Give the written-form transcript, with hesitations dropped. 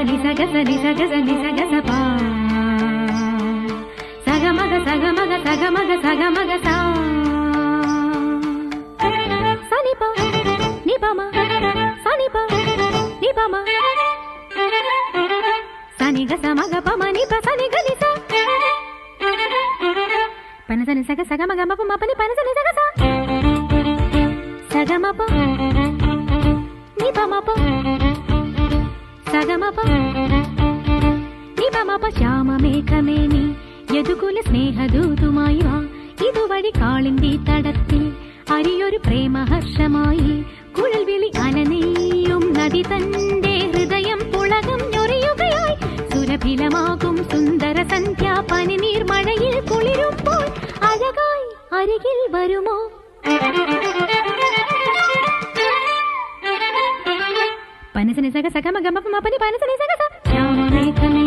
ni sa ga sa ni sa ga sa ni sa ga sa pa sa ga ma ga sa ga ma ga sa ga ma ga sa ga ma ga sa sa ni pa ma sa ni pa ma sa ni ga sa ma ga pa ma ni pa sa ni ga ni sa pa na sa ni sa ga ma ga ma pa ma pa ni pa na sa ni sa ga sa ga ma pa ni pa ma pa sa ga ma pa ni pa ma pa Shyama മേഘമേനി Yadukula സ്നേഹദൂതുമായി വാ ഇതുവഴി കാളിന്തി തടത്തിൽ അരിയൊരു പ്രേമഹർഷമായി കുഴൽവിളി അലനെയ്യും നദി തന്റെ ഹൃദയം പുളകം ഞൊറിയുകയായി സുരഭിലമാകും സുന്ദര സന്ധ്യ പനിനീർ മഴയിൽ കുളിരുമ്പോൾ അഴകായി അരികിൽ വരുമോ പനസനി സഗ സഗ മഗ മപ മപനി പനസനി സഗ സ ശ്യാമ മേഘമേ